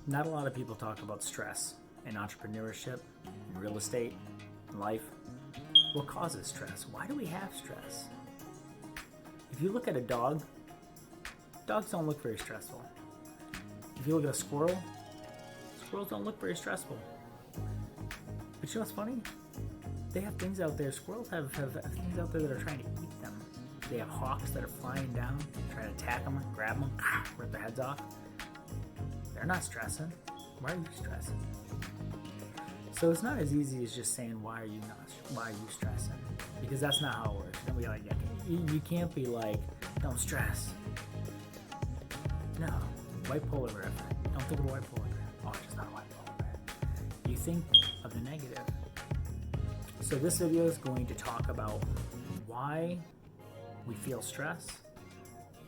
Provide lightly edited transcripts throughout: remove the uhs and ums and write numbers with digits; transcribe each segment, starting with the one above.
Not a lot of people talk about stress in entrepreneurship, in real estate, in life. What causes stress? Why do we have stress? If you look at a dog, dogs don't look very stressful. If you look at a squirrel, squirrels don't look very stressful. But you know what's funny? They have things out there, squirrels have things out there that are trying to eat them. They have hawks that are flying down, trying to attack them, grab them, rip their heads off. They're not stressing. Why are you stressing? So it's not as easy as just saying, why are you stressing? Because that's not how it works. Don't be like, you can't be like, don't stress. No, white polar bear effect. Don't think of a white polar bear. Oh, it's just not a white polar bear. You think of the negative. So this video is going to talk about why we feel stress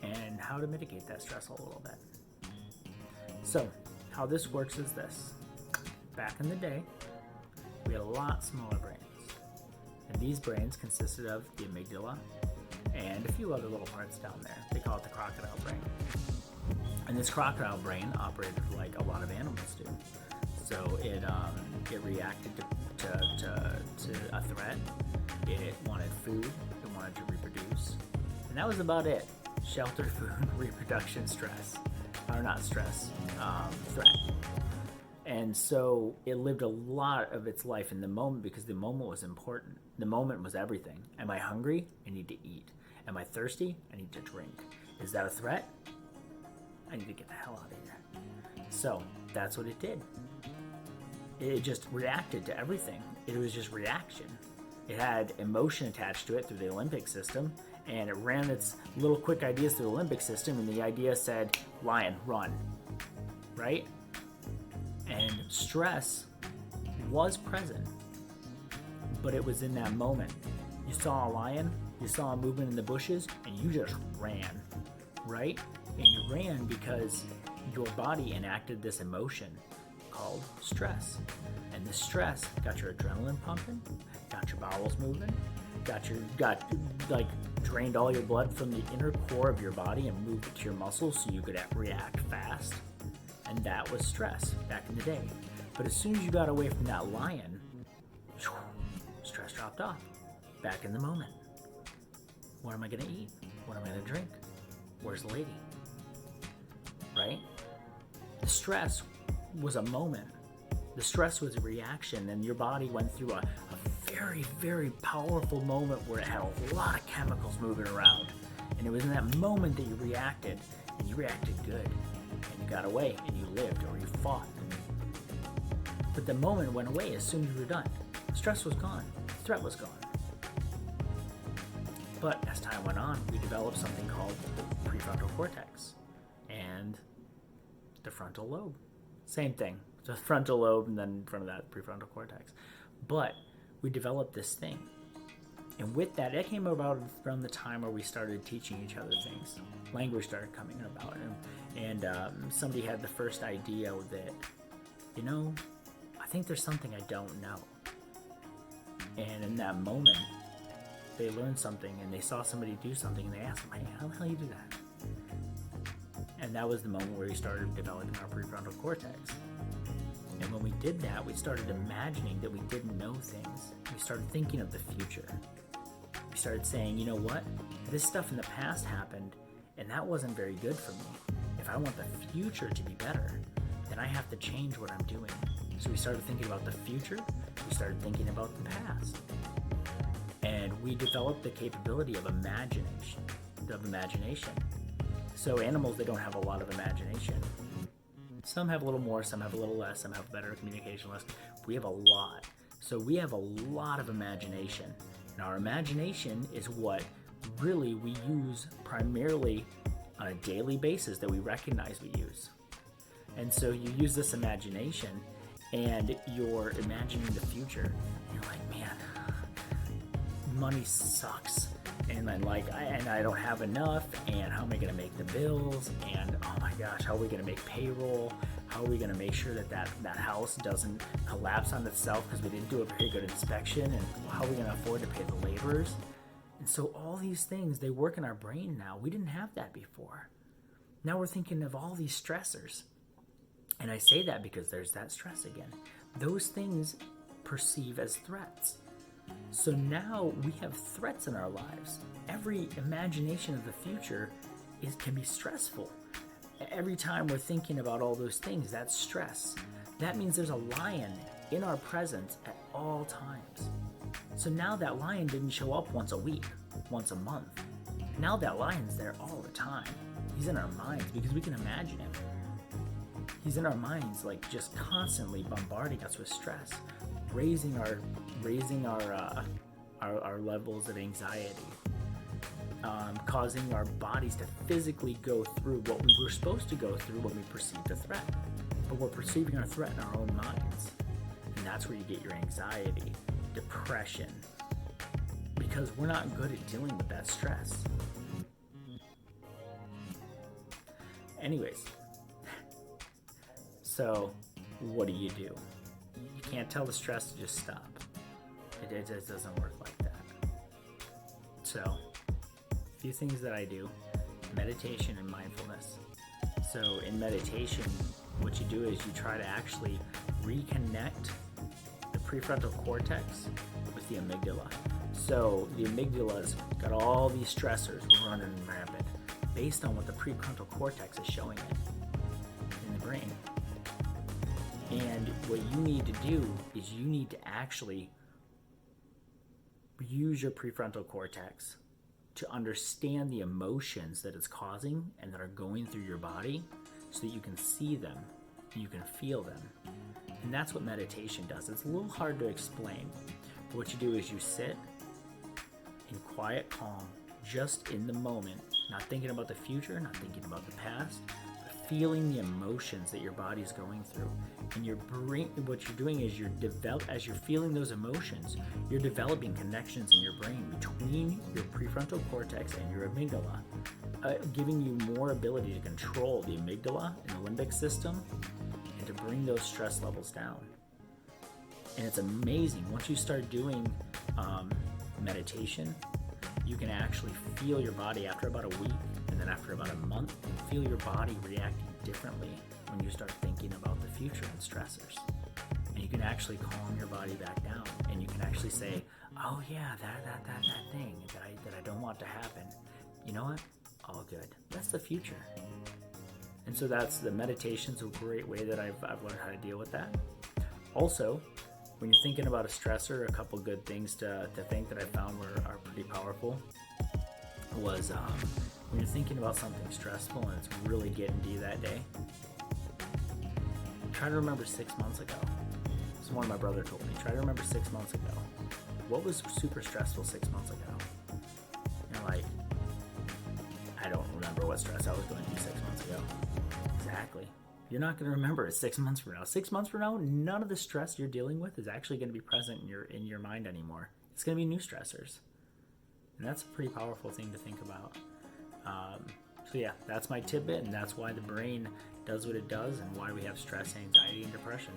and how to mitigate that stress a little bit. So how this works is this. Back in the day, we had a lot smaller brains. And these brains consisted of the amygdala and a few other little parts down there. They call it the crocodile brain. And this crocodile brain operated like a lot of animals do. So it reacted to a threat. It wanted food. It wanted to reproduce. And that was about it. Shelter, food, reproduction, stress. Or not stress, threat. And so it lived a lot of its life in the moment because the moment was important. The moment was everything. Am I hungry? I need to eat. Am I thirsty? I need to drink. Is that a threat? I need to get the hell out of here. So that's what it did. It just reacted to everything. It was just reaction. It had emotion attached to it through the limbic system, and it ran its little quick ideas through the limbic system, and the idea said, lion, run, right? And stress was present, but it was in that moment. You saw a lion, you saw a movement in the bushes, and you just ran, right? And you ran because your body enacted this emotion called stress. And the stress got your adrenaline pumping, got your bowels moving, drained all your blood from the inner core of your body and moved it to your muscles so you could react fast. And that was stress back in the day. But as soon as you got away from that lion, stress dropped off. Back in the moment. What am I going to eat? What am I going to drink? Where's the lady? Right? The stress was a moment. The stress was a reaction, and your body went through a very, very powerful moment where it had a lot of chemicals moving around. And it was in that moment that you reacted, and you reacted good. And you got away, and you lived, or you fought. But the moment went away as soon as you were done. Stress was gone. The threat was gone. But as time went on, we developed something called the prefrontal cortex and the frontal lobe. Same thing. The frontal lobe, and then in front of that, prefrontal cortex. But we developed this thing. And with that, it came about around the time where we started teaching each other things. Language started coming about. And somebody had the first idea that, I think there's something I don't know. And in that moment, they learned something, and they saw somebody do something, and they asked them, hey, how the hell do you do that? And that was the moment where we started developing our prefrontal cortex. And when we did that, we started imagining that we didn't know things. We started thinking of the future. We started saying, you know what? This stuff in the past happened, and that wasn't very good for me. If I want the future to be better, then I have to change what I'm doing. So we started thinking about the future. We started thinking about the past. And we developed the capability of imagination. So animals, they don't have a lot of imagination. Some have a little more, some have a little less, some have better communication less. We have a lot. So we have a lot of imagination. And our imagination is what really we use primarily on a daily basis that we recognize we use. And so you use this imagination and you're imagining the future. And you're like, man, money sucks. And I don't have enough, and how am I going to make the bills? And oh my gosh, how are we going to make payroll? How are we going to make sure that house doesn't collapse on itself because we didn't do a very good inspection? And how are we going to afford to pay the laborers? And so all these things, they work in our brain now. We didn't have that before. Now we're thinking of all these stressors. And I say that because there's that stress again. Those things perceive as threats. So now we have threats in our lives. Every imagination of the future can be stressful. Every time we're thinking about all those things, that's stress. That means there's a lion in our presence at all times. So now that lion didn't show up once a week, once a month. Now that lion's there all the time. He's in our minds because we can imagine him. He's in our minds, like just constantly bombarding us with stress, raising our levels of anxiety, causing our bodies to physically go through what we were supposed to go through when we perceived a threat. But we're perceiving our threat in our own minds. And that's where you get your anxiety, depression, because we're not good at dealing with that stress. Anyways, so what do? You can't tell the stress to just stop. It just doesn't work like that. So, a few things that I do: meditation and mindfulness. So in meditation, what you do is you try to actually reconnect the prefrontal cortex with the amygdala. So the amygdala's got all these stressors running rampant based on what the prefrontal cortex is showing it in the brain. And what you need to do is you need to actually use your prefrontal cortex to understand the emotions that it's causing and that are going through your body so that you can see them and you can feel them. And that's what meditation does. It's a little hard to explain. But what you do is you sit in quiet calm, just in the moment, not thinking about the future, not thinking about the past, but feeling the emotions that your body's going through. And your brain, what you're doing is as you're feeling those emotions, you're developing connections in your brain between your prefrontal cortex and your amygdala, giving you more ability to control the amygdala and the limbic system and to bring those stress levels down. And it's amazing. Once you start doing meditation, you can actually feel your body after about a week, and then after about a month, you feel your body reacting differently when you start thinking about the future and stressors. And you can actually calm your body back down, and you can actually say, oh yeah, that thing that I don't want to happen. You know what? All good. That's the future. And so the meditation's a great way that I've learned how to deal with that. Also, when you're thinking about a stressor, a couple good things to think that I found are pretty powerful was when you're thinking about something stressful and it's really getting to you that day, try to remember 6 months ago. This is one my brother told me. Try to remember 6 months ago. What was super stressful 6 months ago? You're like, I don't remember what stress I was going through 6 months ago. Exactly. You're not going to remember it 6 months from now. 6 months from now, none of the stress you're dealing with is actually going to be present in your mind anymore. It's going to be new stressors. And that's a pretty powerful thing to think about. So yeah, that's my tidbit, and that's why the brain does what it does and why we have stress, anxiety, and depression.